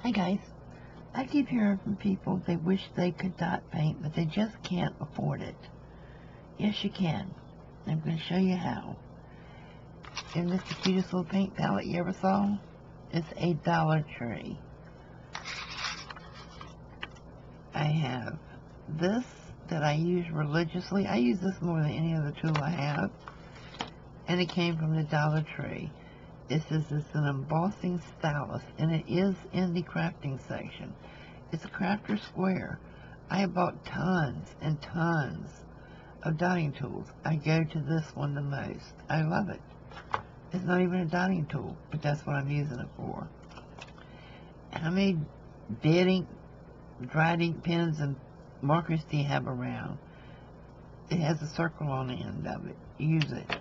Hi guys, I keep hearing from people they wish they could dot paint, but they just can't afford it. Yes, you can. I'm going to show you how. Isn't this the cutest little paint palette you ever saw? It's a Dollar Tree. I have this that I use religiously. I use this more than any other tool I have. And it came from the Dollar Tree. It says it's an embossing stylus, and it is in the crafting section. It's a crafter square. I have bought tons and tons of dotting tools. I go to this one the most. I love it. It's not even a dotting tool, but that's what I'm using it for. How many dead ink, dried ink pens, and markers do you have around? It has a circle on the end of it. Use it.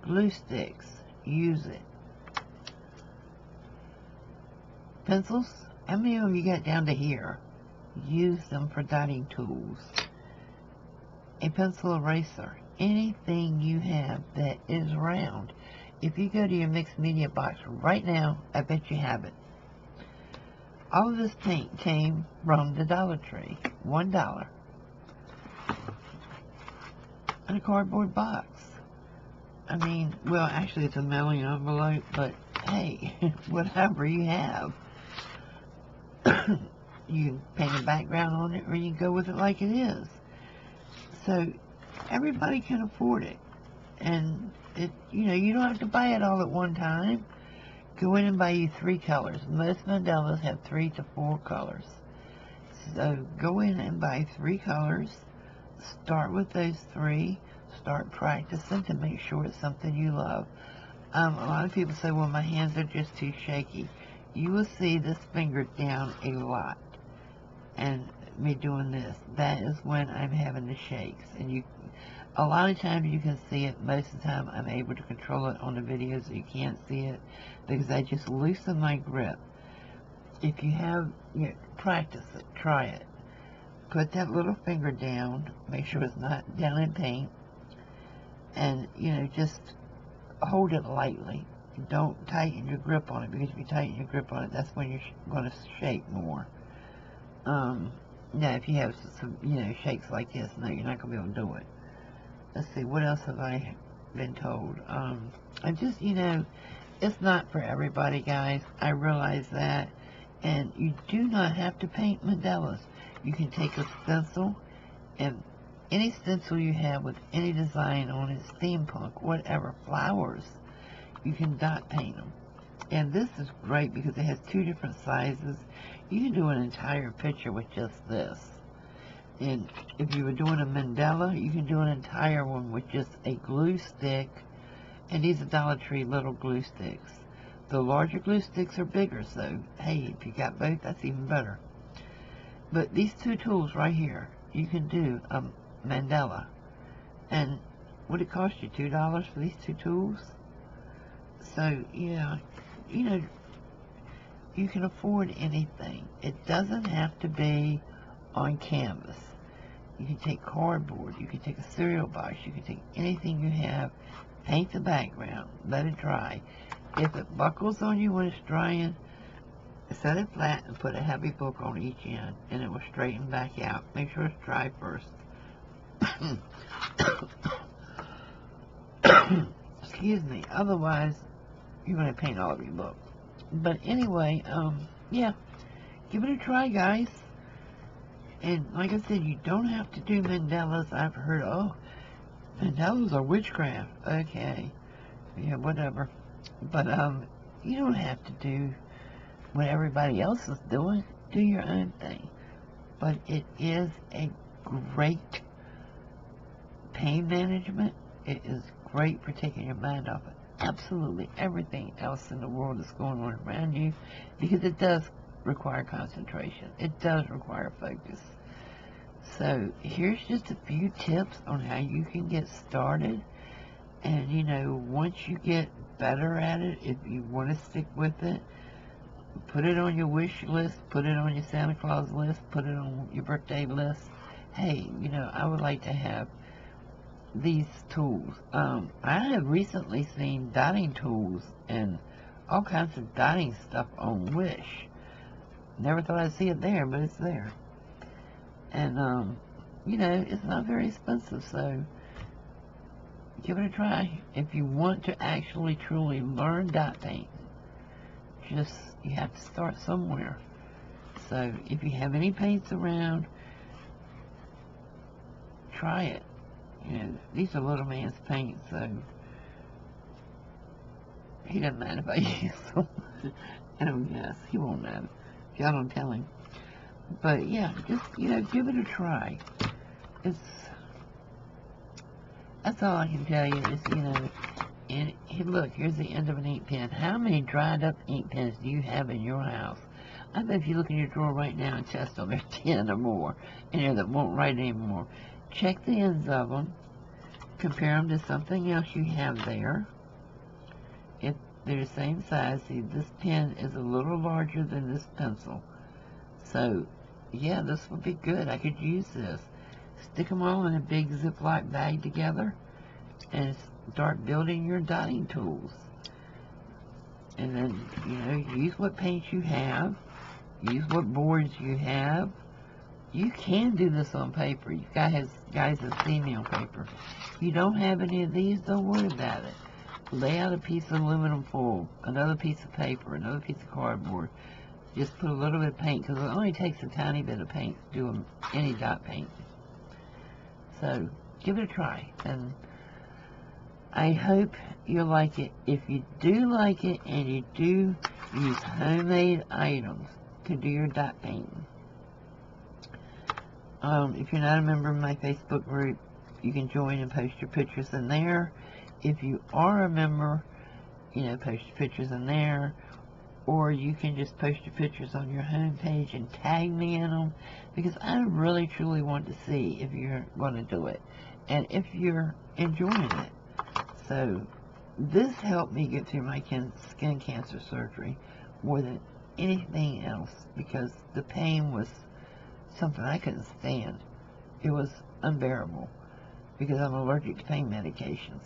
Glue sticks. Use it. Pencils, how many of them you got down to here? Use them for dotting tools. A pencil eraser, anything you have that is round. If you go to your mixed media box right now, I bet you have it. All of this paint came from the Dollar Tree, $1. In a cardboard box. I mean, well, actually it's a mailing envelope, but hey, whatever you have. You can paint a background on it, or you can go with it like it is. So everybody can afford it, and you don't have to buy it all at one time. Go in and buy you 3 colors. Most mandalas have 3 to 4 colors. So go in and buy 3 colors. Start with those 3. Start practicing to make sure it's something you love. A lot of people say, well, my hands are just too shaky. You will see this finger down a lot. And me doing this, that is when I'm having the shakes. And a lot of times you can see it. Most of the time I'm able to control it on the videos so you can't see it, because I just loosen my grip. If you have, practice it, try it. Put that little finger down, make sure it's not down in paint, and just hold it lightly. Don't tighten your grip on it, because if you tighten your grip on it, that's when you're going to shake more. Now if you have some, shakes like this, no, you're not going to be able to do it. Let's see, what else have I been told? And just, it's not for everybody, guys. I realize that. And you do not have to paint mandalas. You can take a stencil, and any stencil you have with any design on it, steampunk, whatever, flowers, you can dot paint them. And this is great because it has 2 different sizes. You can do an entire picture with just this. And if you were doing a mandala, you can do an entire one with just a glue stick. And these are Dollar Tree little glue sticks. The larger glue sticks are bigger, so hey, if you got both, that's even better. But these 2 tools right here, you can do a mandala. And would it cost you $2 for these 2 tools? So, yeah, you can afford anything. It doesn't have to be on canvas. You can take cardboard, you can take a cereal box, you can take anything you have, paint the background, let it dry. If it buckles on you when it's drying, set it flat and put a heavy book on each end, and it will straighten back out. Make sure it's dry first. Excuse me, otherwise you're going to paint all of your book. But anyway, yeah, give it a try, guys. And like I said, you don't have to do mandalas. I've heard, oh, mandalas are witchcraft. Okay, yeah, whatever. But you don't have to do what everybody else is doing. Do your own thing. But it is a great pain management. It is great for taking your mind off of absolutely everything else in the world that's going on around you, because it does require concentration. It does require focus. So here's just a few tips on how you can get started. And once you get better at it, if you want to stick with it, put it on your wish list, put it on your Santa Claus list, put it on your birthday list. Hey, I would like to have these tools. I have recently seen dotting tools and all kinds of dotting stuff on Wish. Never thought I'd see it there, but it's there. And, you know, it's not very expensive, so give it a try. If you want to actually truly learn dot paint, you have to start somewhere. So if you have any paints around, try it. You know, these are little man's paints, so he doesn't mind if I use them. I don't guess. He won't know if y'all don't tell him. But yeah, just, you know, give it a try. That's all I can tell you is, you know, and look, here's the end of an ink pen. How many dried up ink pens do you have in your house? I bet if you look in your drawer right now and test them, there's 10 or more in there that won't write anymore. Check the ends of them. Compare them to something else you have there. If they're the same size, see, this pen is a little larger than this pencil. So, yeah, this would be good. I could use this. Stick them all in a big Ziploc bag together and start building your dotting tools. And then, you know, use what paints you have. Use what boards you have. You can do this on paper. You guys have seen me on paper. If you don't have any of these, don't worry about it. Lay out a piece of aluminum foil, another piece of paper, another piece of cardboard. Just put a little bit of paint, because it only takes a tiny bit of paint to do any dot paint. So, give it a try, and I hope you like it. If you do like it, and you do use homemade items to do your dot painting, if you're not a member of my Facebook group, you can join and post your pictures in there. If you are a member, you know, post your pictures in there. Or you can just post your pictures on your home page and tag me in them, because I really truly want to see if you're going to do it and if you're enjoying it. So this helped me get through my skin cancer surgery more than anything else, because the pain was something I couldn't stand. It was unbearable because I'm allergic to pain medications.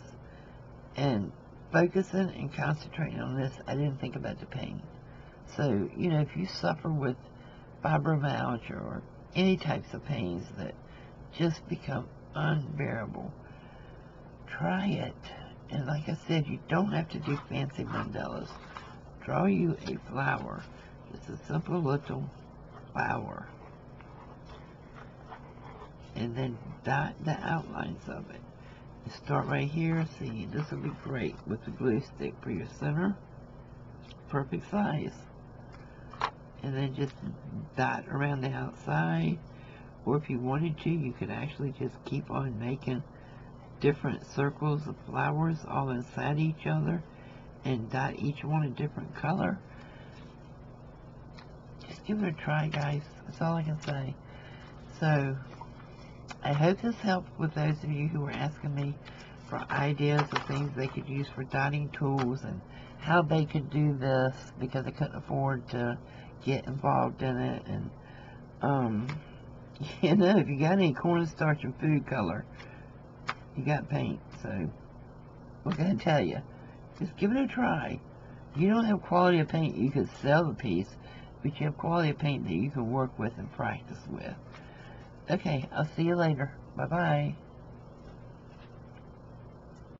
And focusing and concentrating on this, I didn't think about the pain. So, you know, if you suffer with fibromyalgia or any types of pains that just become unbearable, try it. And like I said, you don't have to do fancy mandalas. Draw you a flower, just a simple little flower, and then dot the outlines of it. Start right here. See, this will be great with the glue stick for your center. Perfect size. And then just dot around the outside. Or if you wanted to, you could actually just keep on making different circles of flowers all inside each other and dot each one a different color. Just give it a try, guys. That's all I can say. So, I hope this helped with those of you who were asking me for ideas of things they could use for dotting tools and how they could do this, because they couldn't afford to get involved in it. And you know, if you got any cornstarch and food color, you got paint. So what can I tell you? Just give it a try. You don't have quality of paint you could sell the piece, but you have quality of paint that you can work with and practice with. Okay, I'll see you later. Bye-bye.